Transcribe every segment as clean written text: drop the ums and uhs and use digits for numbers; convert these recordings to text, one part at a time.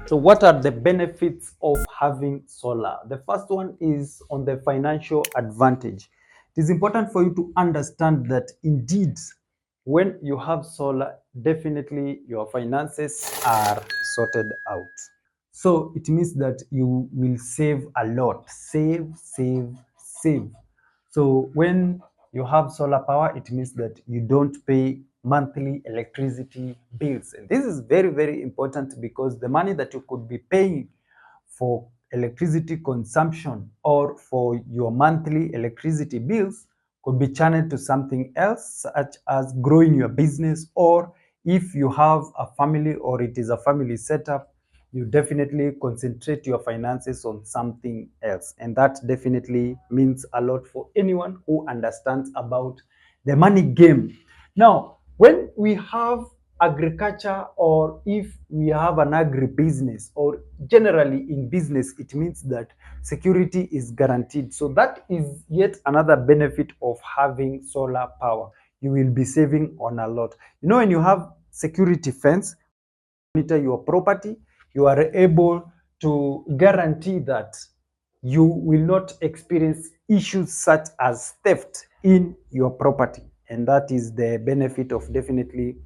So what are the benefits of having solar? The first one is on the financial advantage. It is important for you to understand that indeed, when you have solar, definitely your finances are sorted out. So it means that you will save a lot. Save. So when you have solar power, it means that you don't pay monthly electricity bills. And this is very, very important because the money that you could be paying for electricity consumption or for your monthly electricity bills could be channeled to something else, such as growing your business, or if you have a family or it is a family setup, you definitely concentrate your finances on something else. And that definitely means a lot for anyone who understands about the money game. Now, when we have agriculture, or if we have an agri business, or generally in business, it means that security is guaranteed. So that is yet another benefit of having solar power. You will be saving on a lot. You know, when you have security fence, monitor your property, you are able to guarantee that you will not experience issues such as theft in your property. And that is the benefit of definitely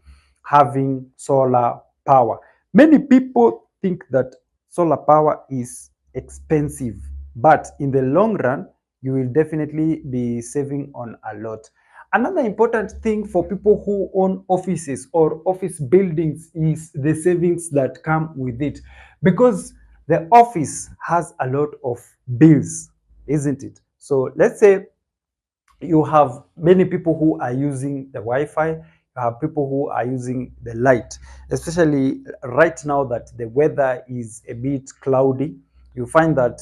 having solar power. Many people think that solar power is expensive, but in the long run, you will definitely be saving on a lot. Another important thing for people who own offices or office buildings is the savings that come with it, because the office has a lot of bills, isn't it? So let's say you have many people who are using the Wi-Fi, you have people who are using the light, especially right now that the weather is a bit cloudy. You find that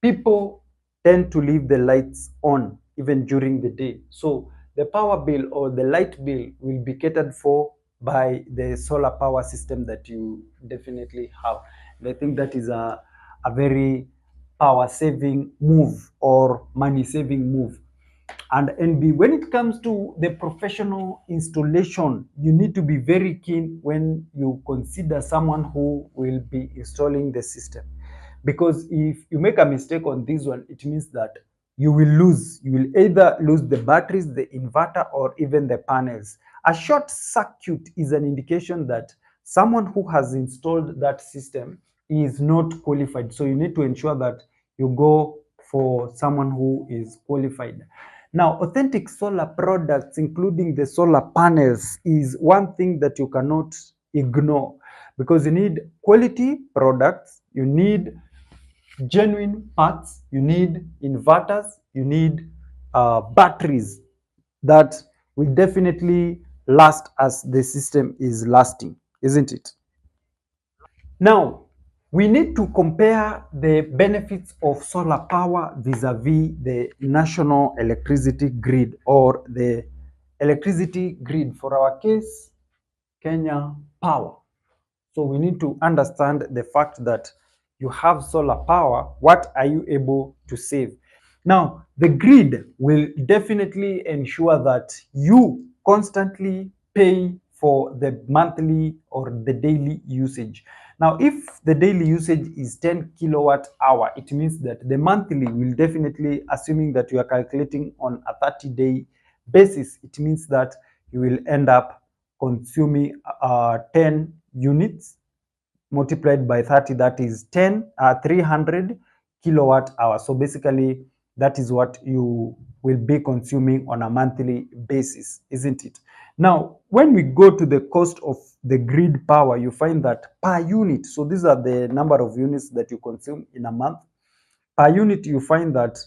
people tend to leave the lights on even during the day. So the power bill or the light bill will be catered for by the solar power system that you definitely have. And I think that is a very power saving move or money saving move. And NB, when it comes to the professional installation, you need to be very keen when you consider someone who will be installing the system. Because if you make a mistake on this one, it means that you will lose. You will either lose the batteries, the inverter, or even the panels. A short circuit is an indication that someone who has installed that system is not qualified. So you need to ensure that you go for someone who is qualified. Now, authentic solar products, including the solar panels, is one thing that you cannot ignore, because you need quality products, you need genuine parts, you need inverters, you need batteries that will definitely last as the system is lasting, isn't it? Now, we need to compare the benefits of solar power vis-a-vis the national electricity grid, or the electricity grid, for our case, Kenya Power. So we need to understand the fact that you have solar power, what are you able to save? Now, the grid will definitely ensure that you constantly pay for the monthly or the daily usage. Now, if the daily usage is 10 kilowatt hour, it means that the monthly will definitely, assuming that you are calculating on a 30-day basis, it means that you will end up consuming 10 units multiplied by 30, that is 300 kilowatt hours. So basically, that is what you will be consuming on a monthly basis, isn't it? Now, when we go to the cost of the grid power, you find that per unit, so these are the number of units that you consume in a month. Per unit, you find that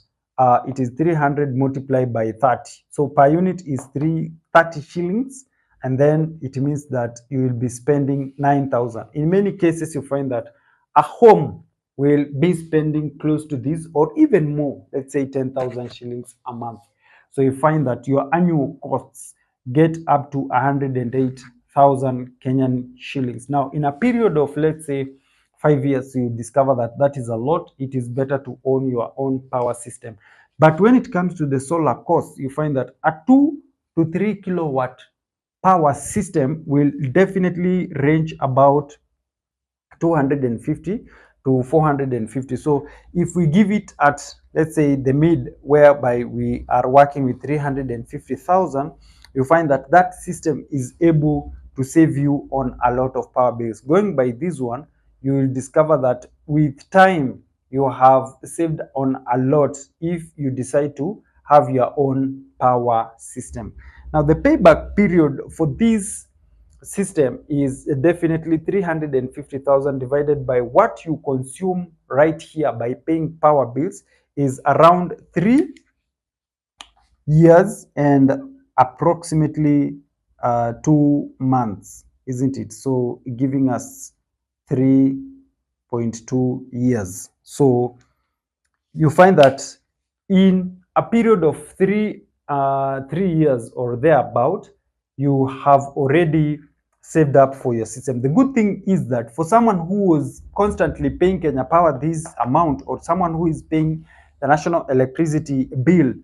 it is 300 multiplied by 30. So per unit is 30 shillings, and then it means that you will be spending 9,000. In many cases, you find that a home will be spending close to this or even more, let's say 10,000 shillings a month. So you find that your annual costs get up to 108,000 Kenyan shillings. Now, in a period of, let's say, 5 years, you discover that that is a lot. It is better to own your own power system. But when it comes to the solar cost, you find that a 2 to 3 kilowatt power system will definitely range about 250 to 450. So if we give it at, let's say, the mid, whereby we are working with 350,000, you find that that system is able to save you on a lot of power bills. Going by this one, you will discover that with time you have saved on a lot if you decide to have your own power system. Now the payback period for this system is definitely 350,000 divided by what you consume right here by paying power bills is around 3 years and approximately 2 months, isn't it? So giving us 3.2 years. So you find that in a period of 3 years or thereabout, you have already saved up for your system. The good thing is that for someone who was constantly paying Kenya Power this amount, or someone who is paying the national electricity bill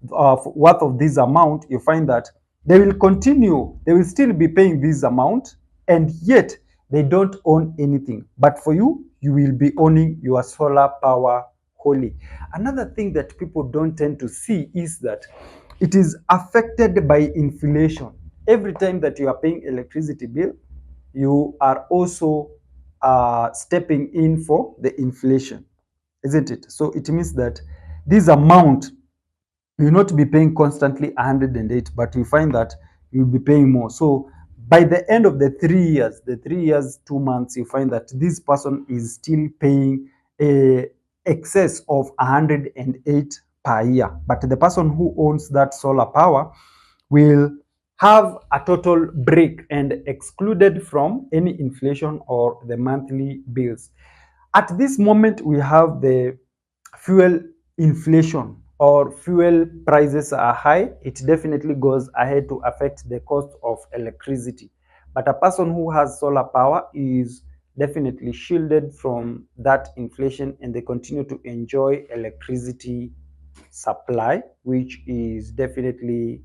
worth of this amount, you find that they will still be paying this amount, and yet they don't own anything. But for you, you will be owning your solar power wholly. Another thing that people don't tend to see is that it is affected by inflation. Every time that you are paying electricity bill, you are also stepping in for the inflation, isn't it? So it means that this amount, you will not be paying constantly 108, but you find that you'll be paying more. So by the end of the 3 years, 2 months, you find that this person is still paying a excess of 108 per year. But the person who owns that solar power will have a total break and excluded from any inflation or the monthly bills. At this moment, we have the fuel inflation, or fuel prices are high. It definitely goes ahead to affect the cost of electricity. But a person who has solar power is definitely shielded from that inflation, and they continue to enjoy electricity supply, which is definitely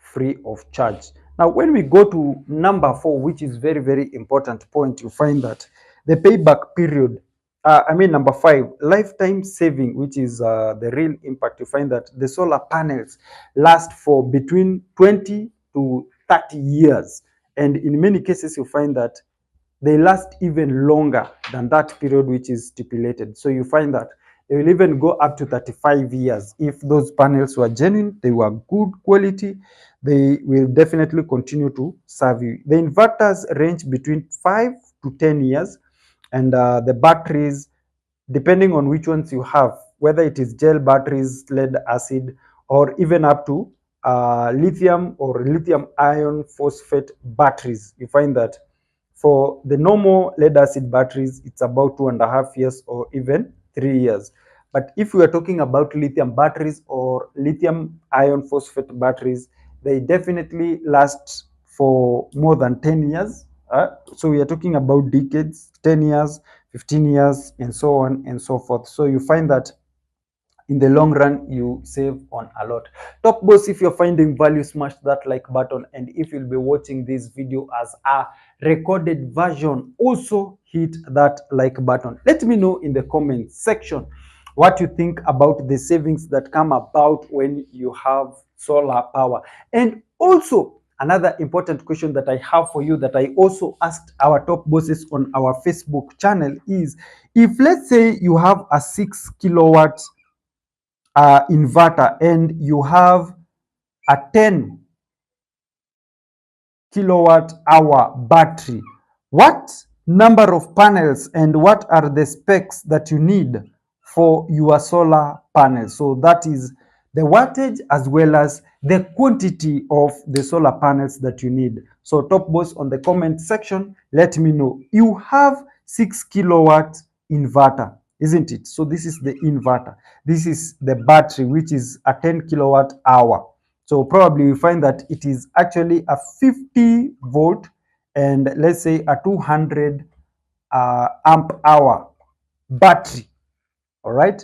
free of charge. Now, when we go to number 4, which is very, very important point, you find that the payback period, number 5, lifetime saving, which is the real impact. You find that the solar panels last for between 20 to 30 years. And in many cases, you find that they last even longer than that period which is stipulated. So you find that they will even go up to 35 years. If those panels were genuine, they were good quality, they will definitely continue to serve you. The inverters range between 5 to 10 years, and the batteries, depending on which ones you have, whether it is gel batteries, lead acid, or even up to lithium or lithium iron phosphate batteries, you find that for the normal lead acid batteries, it's about 2.5 years or even 3 years. But if we are talking about lithium batteries or lithium iron phosphate batteries, they definitely last for more than 10 years. So we are talking about decades, 10 years, 15 years, and so on and so forth. So you find that in the long run, you save on a lot. Top boss, if you're finding value, smash that like button, and if you'll be watching this video as a recorded version, also hit that like button. Let me know in the comment section what you think about the savings that come about when you have solar power. And also, another important question that I have for you, that I also asked our top bosses on our Facebook channel, is if, let's say, you have a 6 kilowatt inverter and you have a 10 kilowatt hour battery, what number of panels and what are the specs that you need for your solar panel? So that is the wattage as well as the quantity of the solar panels that you need. So top boss, on the comment section, let me know. You have 6 kilowatt inverter, isn't it? So this is the inverter. This is the battery, which is a 10 kilowatt hour. So probably you find that it is actually a 50 volt and let's say a 200 amp hour battery. All right.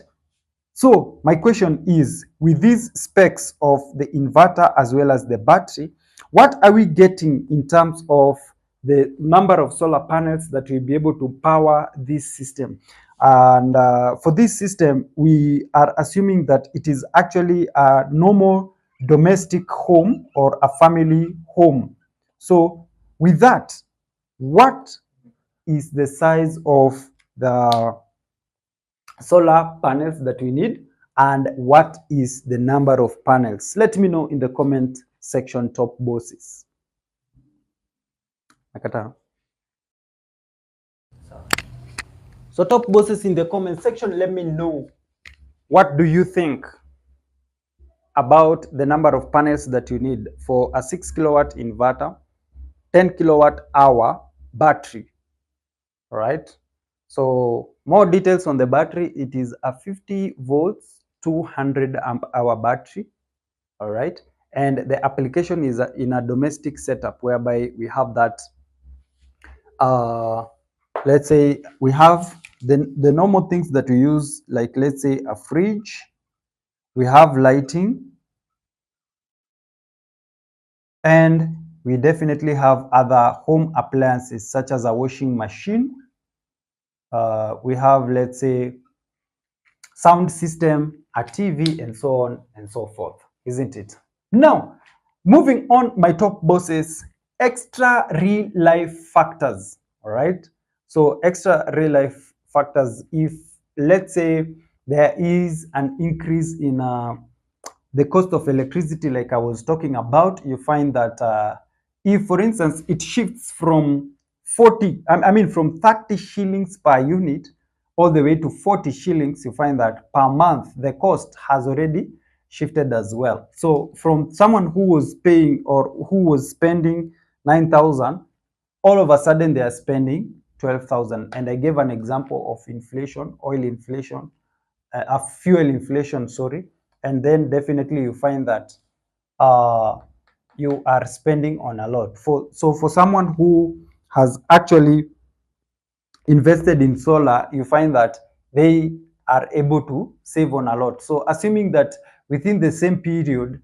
So my question is, with these specs of the inverter as well as the battery, what are we getting in terms of the number of solar panels that will be able to power this system. And for this system, we are assuming that it is actually a normal domestic home or a family home. So with that, what is the size of the solar panels that we need, and what is the number of panels? Let me know in the comment section, top bosses. So top bosses in the comment section, let me know, what do you think about the number of panels that you need for a 6 kilowatt inverter, 10 kilowatt hour battery? All right. So more details on the battery. It is a 50 volts, 200 amp hour battery. All right. And the application is in a domestic setup whereby we have that, let's say we have the normal things that we use, like let's say a fridge, we have lighting, and we definitely have other home appliances such as a washing machine. We have, let's say, sound system, a TV, and so on and so forth, isn't it? Now, moving on, my top bosses, extra real life factors. All right. So extra real life factors, if let's say there is an increase in the cost of electricity, like I was talking about, you find that if, for instance, it shifts from 40, I mean, from 30 shillings per unit all the way to 40 shillings, you find that per month, the cost has already shifted as well. So from someone who was paying or who was spending 9,000, all of a sudden they are spending 12,000. And I gave an example of inflation, oil inflation, fuel inflation, sorry. And then definitely you find that you are spending on a lot. So for someone who has actually invested in solar, you find that they are able to save on a lot. So assuming that within the same period,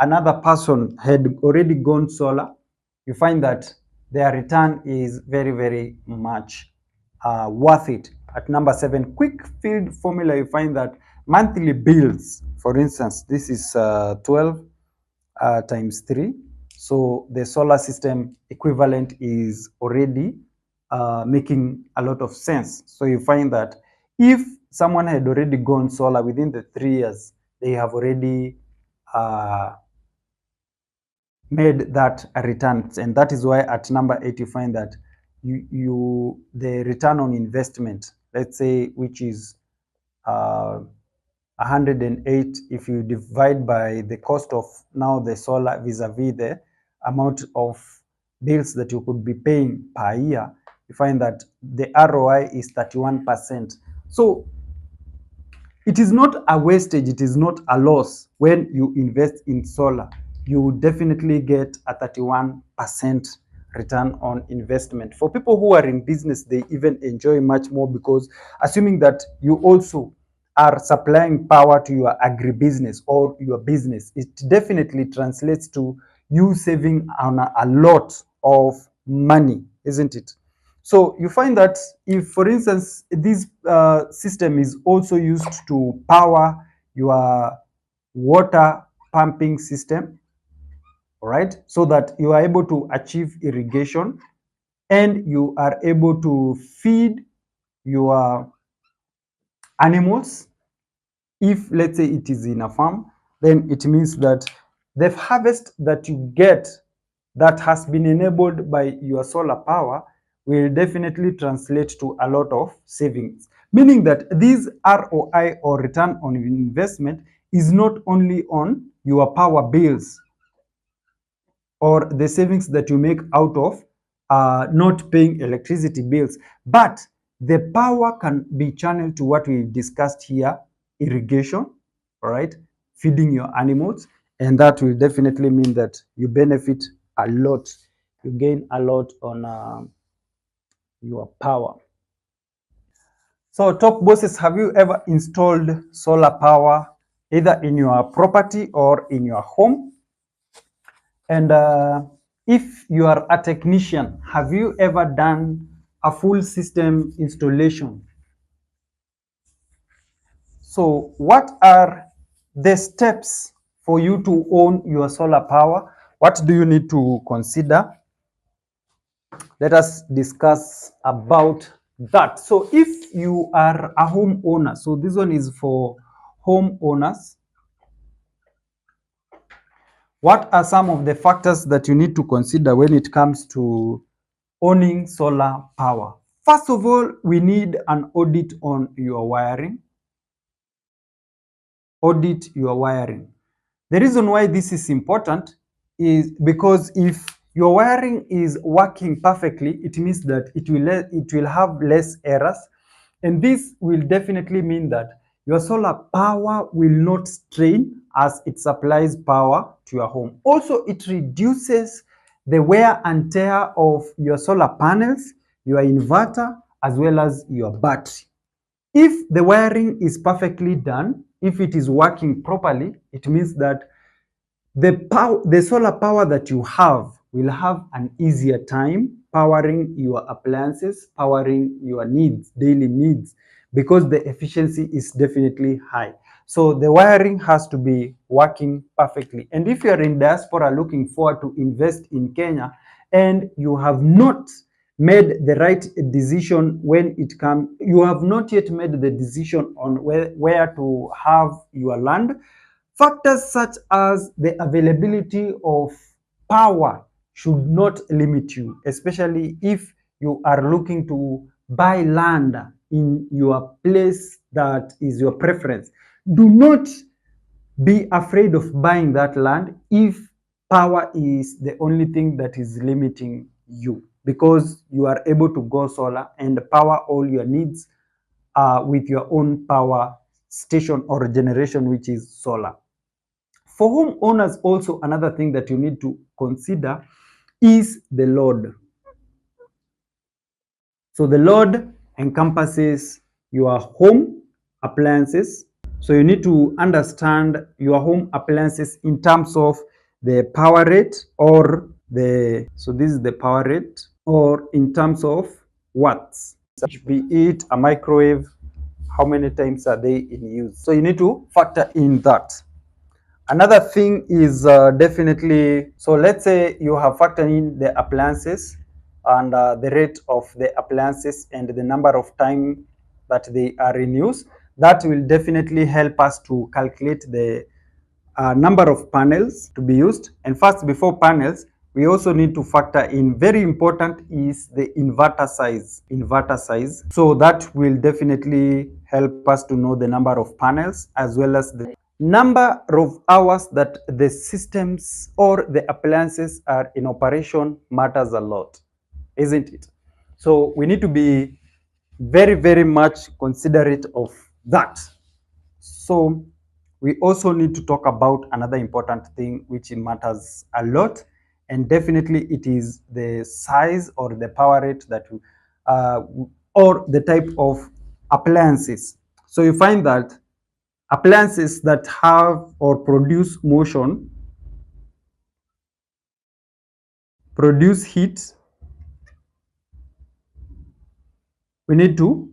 another person had already gone solar, you find that their return is very, very much worth it. At number 7, quick field formula, you find that monthly bills, for instance, this is 12 times 3. So the solar system equivalent is already making a lot of sense. So you find that if someone had already gone solar within the 3 years, they have already made that a return. And that is why at number 8, you find that the return on investment, let's say, which is 108, if you divide by the cost of now the solar vis-a-vis the amount of bills that you could be paying per year, you find that the ROI is 31%. So it is not a wastage, it is not a loss. When you invest in solar, you definitely get a 31% return on investment. For people who are in business, they even enjoy much more, because assuming that you also are supplying power to your agribusiness or your business, it definitely translates to you saving on a lot of money, isn't it? So you find that if, for instance, this system is also used to power your water pumping system, all right, so that you are able to achieve irrigation and you are able to feed your animals. If, let's say, it is in a farm, then it means that the harvest that you get that has been enabled by your solar power will definitely translate to a lot of savings, meaning that this ROI, or return on investment, is not only on your power bills or the savings that you make out of not paying electricity bills, but the power can be channeled to what we discussed here, irrigation, all right, feeding your animals, and that will definitely mean that you benefit a lot, you gain a lot on your power. So top bosses, have you ever installed solar power either in your property or in your home? And If you are a technician, have you ever done a full system installation? So what are the steps for you to own your solar power? What do you need to consider? Let us discuss about that. So if you are a homeowner, so this one is for homeowners. What are some of the factors that you need to consider when it comes to owning solar power? First of all, we need an audit on your wiring. Audit your wiring. The reason why this is important is because if your wiring is working perfectly, it means that it will have less errors, and this will definitely mean that your solar power will not strain as it supplies power to your home. Also, it reduces the wear and tear of your solar panels, your inverter, as well as your battery. If the wiring is perfectly done, if it is working properly, it means that the solar power that you have will have an easier time powering your appliances, powering your needs, daily needs, because the efficiency is definitely high. So the wiring has to be working perfectly. And if you're in diaspora looking forward to invest in Kenya and you have not made the right decision when it comes, you have not yet made the decision on where to have your land, factors such as the availability of power should not limit you, especially if you are looking to buy land in your place that is your preference. Do not be afraid of buying that land if power is the only thing that is limiting you, because you are able to go solar and power all your needs with your own power station or generation, which is solar. For homeowners, also another thing that you need to consider is the load. So the load encompasses your home appliances. So you need to understand your home appliances in terms of the power rate, or so this is the power rate, or in terms of watts, be it a microwave, how many times are they in use? So you need to factor in that. Another thing is definitely, so let's say you have factored in the appliances and the rate of the appliances and the number of time that they are in use. That will definitely help us to calculate the number of panels to be used. And first, before panels, we also need to factor in, very important, is the inverter size. Inverter size. So that will definitely help us to know the number of panels as well as the number of hours that the systems or the appliances are in operation matters a lot, isn't it? So we need to be very, very much considerate of that. So we also need to talk about another important thing which matters a lot, and definitely it is the size or the power rate that or the type of appliances. So you find that appliances that have or produce motion, produce heat, we need to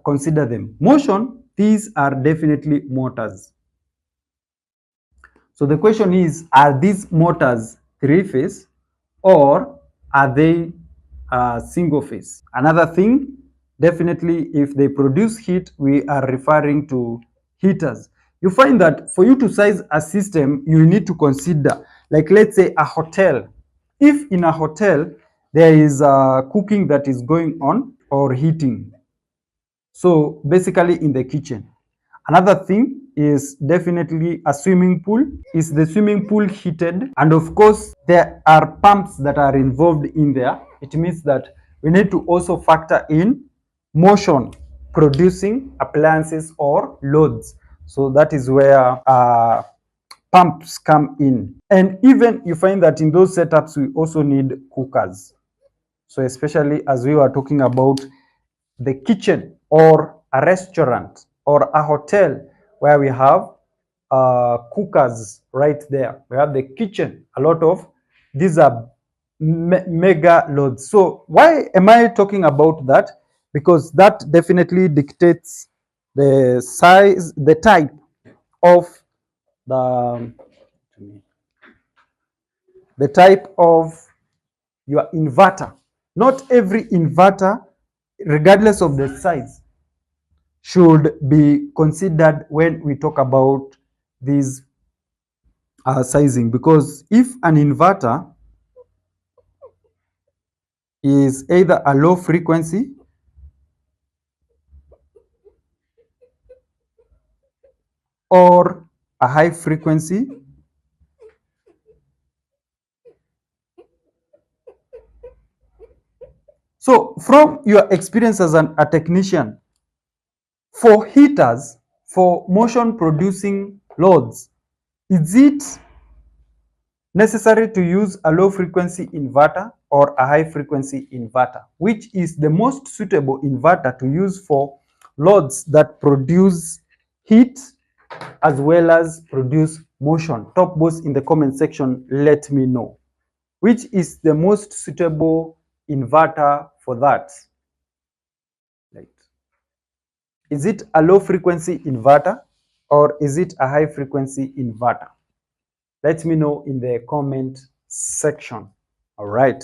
consider them. Motion, these are definitely motors. So the question is, are these motors three-phase or are they single phase? Another thing, definitely if they produce heat, we are referring to heaters. You find that for you to size a system, you need to consider, like let's say a hotel. If in a hotel, there is cooking that is going on or heating, so basically in the kitchen. Another thing is definitely a swimming pool. Is the swimming pool heated? And of course, there are pumps that are involved in there. It means that we need to also factor in motion producing appliances or loads. So that is where pumps come in. And even you find that in those setups, we also need cookers. So especially as we were talking about the kitchen or a restaurant or a hotel where we have cookers right there. We have the kitchen, a lot of these are mega loads. So why am I talking about that? Because that definitely dictates the size, the type of the type of your inverter. Not every inverter, regardless of the size, should be considered when we talk about these sizing, because if an inverter is either a low frequency or a high frequency, so from your experience as a technician, for heaters, for motion producing loads, is it necessary to use a low frequency inverter or a high frequency inverter? Which is the most suitable inverter to use for loads that produce heat as well as produce motion? Top boss in the comment section, let me know. Which is the most suitable inverter for that? Right. Is it a low frequency inverter or is it a high frequency inverter? Let me know in the comment section. All right.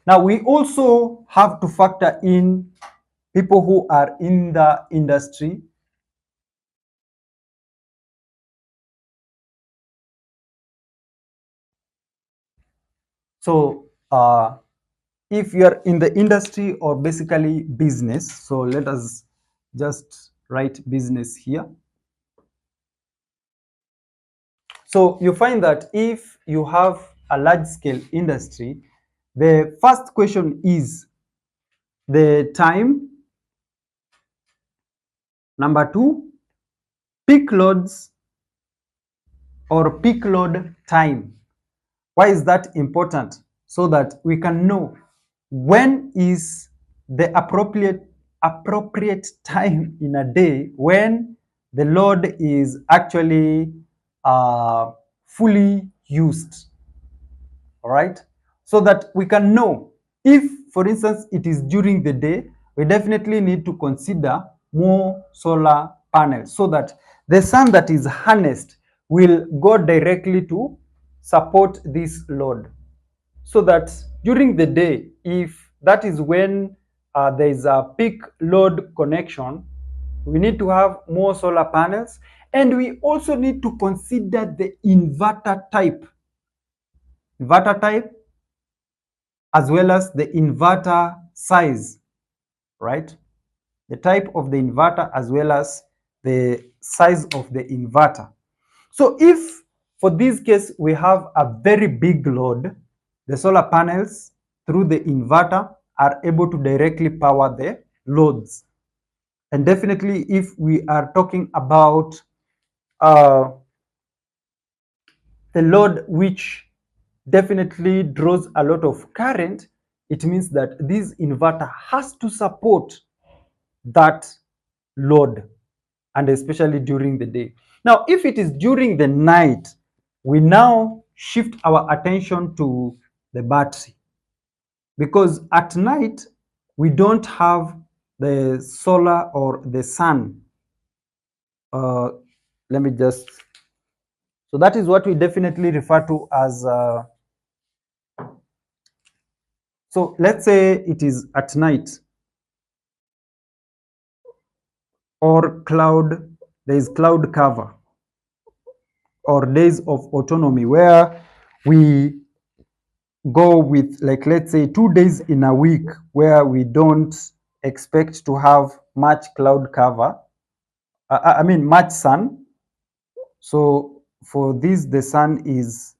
Now we also have to factor in people who are in the industry. So if you're in the industry or basically business, so let us just write business here. So you find that if you have a large scale industry, the first question is the time. Number two, peak loads or peak load time. Why is that important? So that we can know when is the appropriate time in a day when the load is actually fully used. All right, so that we can know if, for instance, it is during the day, we definitely need to consider more solar panels so that the sun that is harnessed will go directly to support this load. So that during the day, if that is when there is a peak load connection, we need to have more solar panels, and we also need to consider the inverter type as well as the inverter size, right? The type of the inverter as well as the size of the inverter. So if for this case we have a very big load, the solar panels through the inverter are able to directly power the loads. And definitely if we are talking about the load which definitely draws a lot of current, it means that this inverter has to support that load, and especially during the day. Now, if it is during the night, we now shift our attention to the battery, because at night we don't have the solar or the sun. Let me just, so that is what we definitely refer to as so let's say it is at night or cloud, there is cloud cover or days of autonomy where we go with, like, let's say 2 days in a week where we don't expect to have much cloud cover, I mean much sun. So for this, the sun is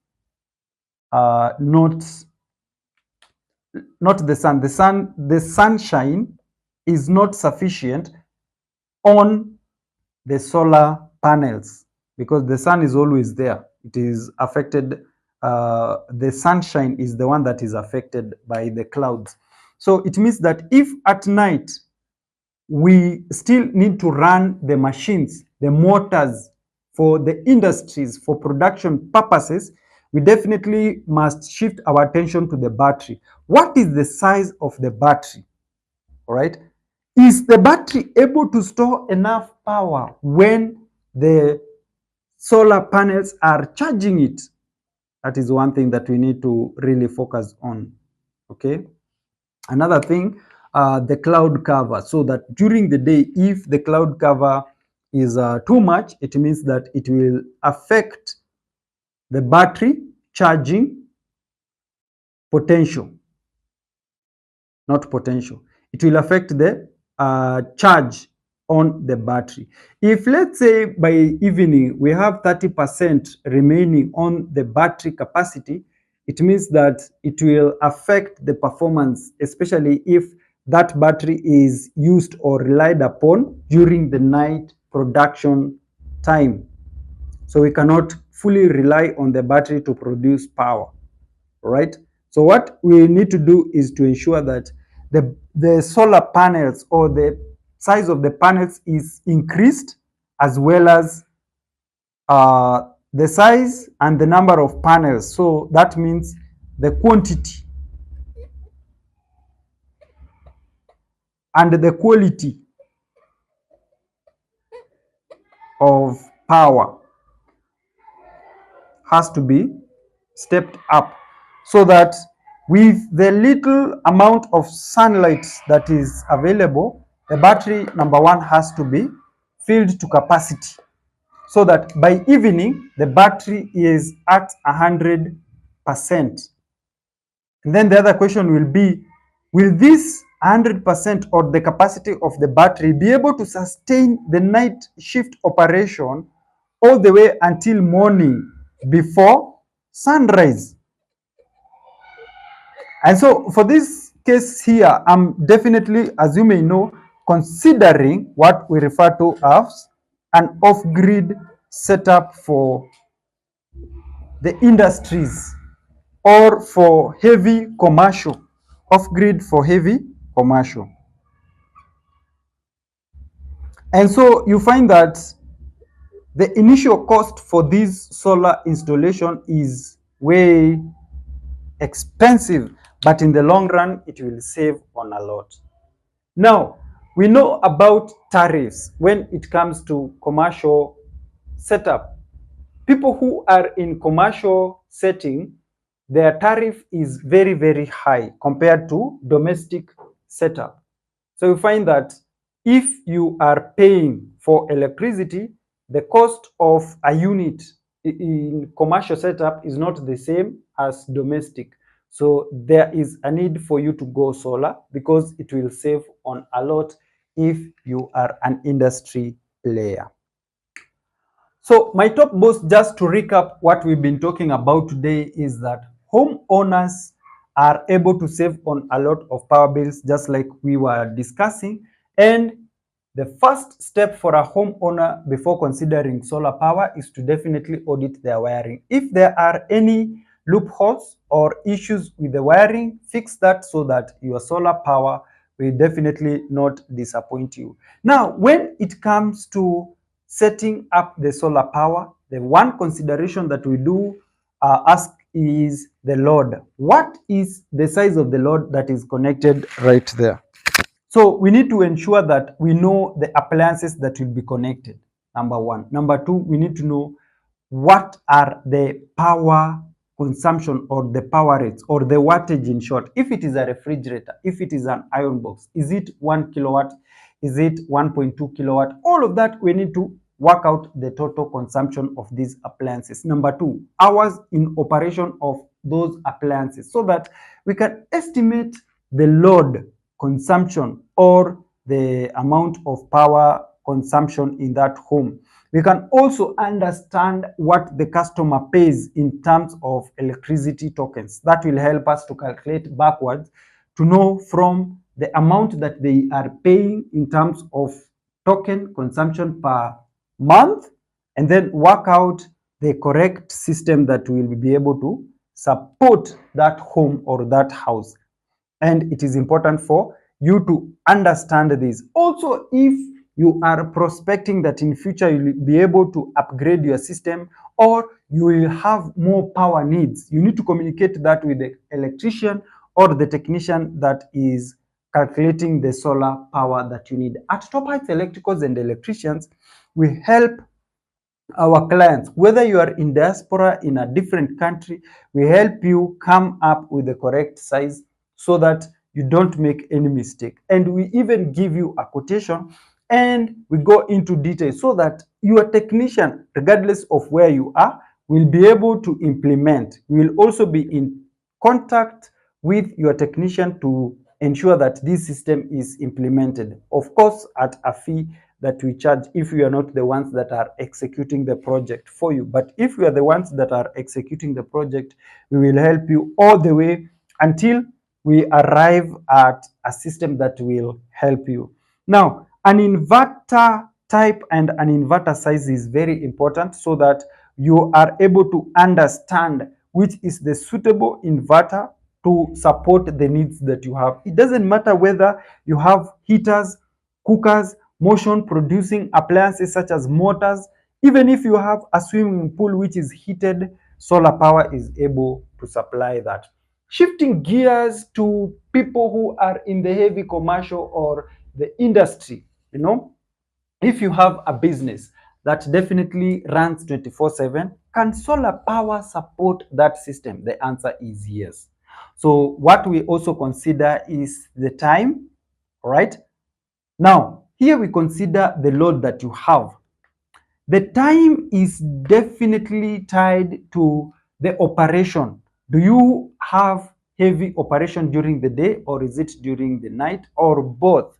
not the sunshine is not sufficient on the solar panels, because the sun is always there. It is affected, the sunshine is the one that is affected by the clouds. So it means that if at night we still need to run the machines, the motors for the industries for production purposes, we definitely must shift our attention to the battery. What is the size of the battery? All right. Is the battery able to store enough power when the solar panels are charging it? That is one thing that we need to really focus on. Okay. Another thing, the cloud cover, so that during the day, if the cloud cover is too much, it means that it will affect the battery charging potential, not potential. It will affect the charge on the battery. If let's say by evening we have 30% remaining on the battery capacity, it means that it will affect the performance, especially if that battery is used or relied upon during the night production time. So we cannot fully rely on the battery to produce power, right? So what we need to do is to ensure that the solar panels or the size of the panels is increased, as well as the size and the number of panels. So that means the quantity and the quality of power has to be stepped up, so that with the little amount of sunlight that is available, the battery, number one, has to be filled to capacity, so that by evening the battery is at 100%. And then the other question will be, will this 100% or the capacity of the battery be able to sustain the night shift operation all the way until morning before sunrise? And so for this case here, I'm definitely, as you may know, considering what we refer to as an off-grid setup for the industries or for heavy commercial, off-grid for heavy commercial. And so you find that the initial cost for this solar installation is way expensive, but in the long run, it will save on a lot. Now, we know about tariffs when it comes to commercial setup. People who are in commercial setting, their tariff is very, very high compared to domestic setup. So you find that if you are paying for electricity, the cost of a unit in commercial setup is not the same as domestic. So there is a need for you to go solar, because it will save on a lot if you are an industry player. So my top boss, just to recap what we've been talking about today, is that homeowners are able to save on a lot of power bills, just like we were discussing. And the first step for a homeowner before considering solar power is to definitely audit their wiring. If there are any loopholes or issues with the wiring, fix that so that your solar power will definitely not disappoint you. Now, when it comes to setting up the solar power, the one consideration that we do ask is the load. What is the size of the load that is connected right there? So we need to ensure that we know the appliances that will be connected, number one. Number two, we need to know what are the power consumption or the power rates or the wattage in short. If it is a refrigerator, if it is an iron box, is it 1 kilowatt? Is it 1.2 kilowatt? All of that we need to work out the total consumption of these appliances. Number two, hours in operation of those appliances, so that we can estimate the load consumption or the amount of power consumption in that home. We can also understand what the customer pays in terms of electricity tokens. That will help us to calculate backwards to know from the amount that they are paying in terms of token consumption per month, and then work out the correct system that will be able to support that home or that house. And it is important for you to understand this. Also, if you are prospecting that in future you'll be able to upgrade your system or you will have more power needs. You need to communicate that with the electrician or the technician that is calculating the solar power that you need. At Top Heights Electricals and Electricians, we help our clients, whether you are in diaspora in a different country, we help you come up with the correct size so that you don't make any mistake. And we even give you a quotation and we go into detail so that your technician, regardless of where you are, will be able to implement. We will also be in contact with your technician to ensure that this system is implemented, of course at a fee that we charge if we are not the ones that are executing the project for you. But if we are the ones that are executing the project, we will help you all the way until we arrive at a system that will help you. Now, an inverter type and an inverter size is very important so that you are able to understand which is the suitable inverter to support the needs that you have. It doesn't matter whether you have heaters, cookers, motion producing appliances such as motors. Even if you have a swimming pool which is heated, solar power is able to supply that. Shifting gears to people who are in the heavy commercial or the industry, if you have a business that definitely runs 24/7, can solar power support that system? The answer is yes. So what we also consider is the time, right? Now, here we consider the load that you have. The time is definitely tied to the operation. Do you have heavy operation during the day, or is it during the night, or both?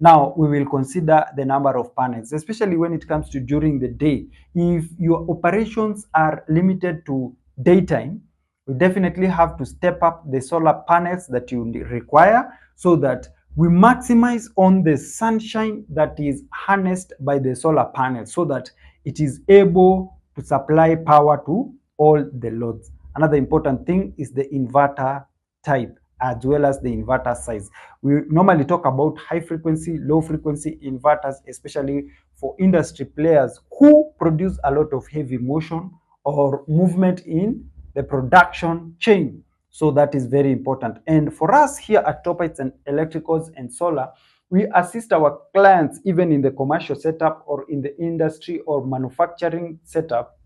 Now, we will consider the number of panels, especially when it comes to during the day. If your operations are limited to daytime, we definitely have to step up the solar panels that you require so that we maximize on the sunshine that is harnessed by the solar panel so that it is able to supply power to all the loads. Another important thing is the inverter type as well as the inverter size. We normally talk about high frequency, low frequency inverters, especially for industry players who produce a lot of heavy motion or movement in the production chain. So that is very important. And for us here at Top Heights and Electricals and Solar, we assist our clients even in the commercial setup or in the industry or manufacturing setup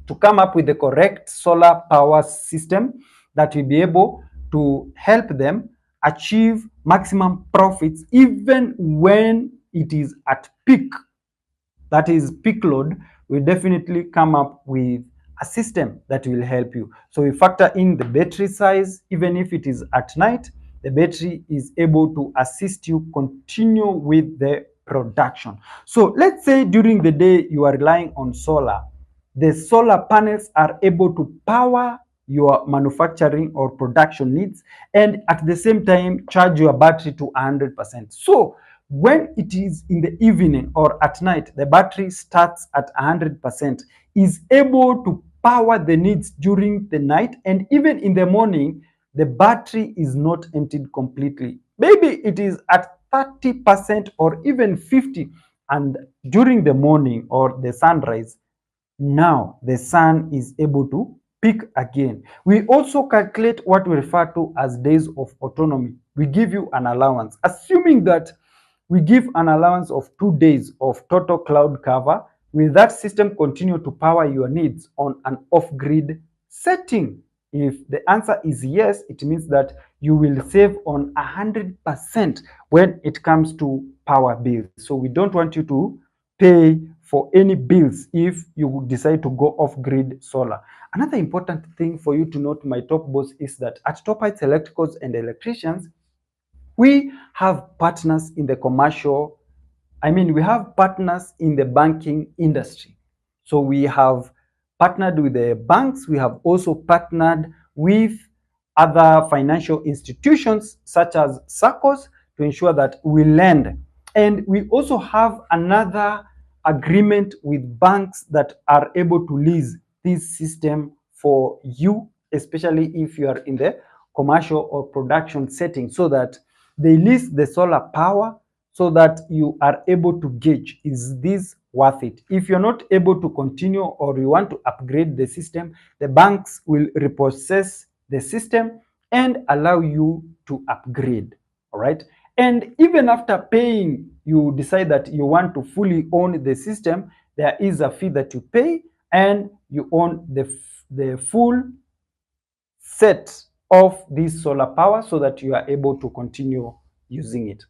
to come up with the correct solar power system that will be able to help them achieve maximum profits even when it is at peak. That is peak load. We definitely come up with a system that will help you. So we factor in the battery size. Even if it is at night, the battery is able to assist you continue with the production. So let's say during the day you are relying on solar. The solar panels are able to power your manufacturing or production needs and at the same time charge your battery to 100%. So when it is in the evening or at night, the battery starts at 100%, is able to power the needs during the night, and even in the morning, the battery is not emptied completely. Maybe it is at 30% or even 50%, and during the morning or the sunrise, now the sun is able to peak again. We also calculate what we refer to as days of autonomy. We give you an allowance, assuming that we give an allowance of 2 days of total cloud cover. Will that system continue to power your needs on an off-grid setting? If the answer is yes, it means that you will save on 100% when it comes to power bills. So we don't want you to pay for any bills if you decide to go off-grid solar. Another important thing for you to note, my top boss, is that at Top Heights Electricals and Electricians, we have partners in the commercial, we have partners in the banking industry. So we have partnered with the banks. We have also partnered with other financial institutions such as SACCOs to ensure that we lend. And we also have another agreement with banks that are able to lease this system for you, especially if you are in the commercial or production setting, so that they lease the solar power so that you are able to gauge, is this worth it. If you're not able to continue or you want to upgrade the system, the banks will reprocess the system and allow you to upgrade. All right. And even after paying, you decide that you want to fully own the system, there is a fee that you pay and you own the full set of this solar power so that you are able to continue using it.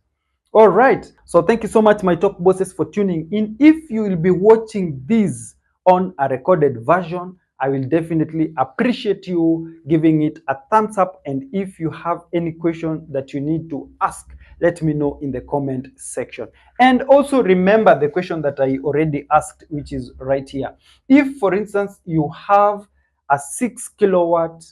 All right. So thank you so much, my top bosses, for tuning in. If you will be watching this on a recorded version, I will definitely appreciate you giving it a thumbs up. And if you have any question that you need to ask, let me know in the comment section. And also remember the question that I already asked, which is right here. If, for instance, you have a 6 kilowatt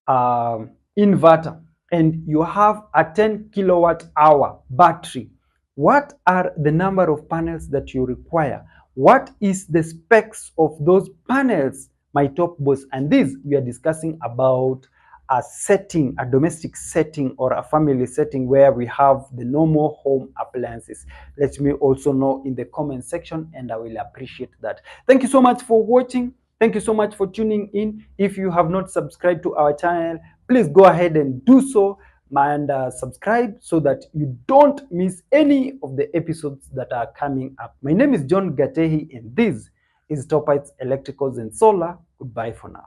inverter and you have a 10 kilowatt hour battery, what are the number of panels that you require? What is the specs of those panels, my top boss? And this we are discussing about a setting, a domestic setting or a family setting where we have the normal home appliances. Let me also know in the comment section and I will appreciate that. Thank you so much for watching. Thank you so much for tuning in. If you have not subscribed to our channel, please go ahead and do so and subscribe so that you don't miss any of the episodes that are coming up. My name is John Gatehi and this is Top Heights Electricals and Solar. Goodbye for now.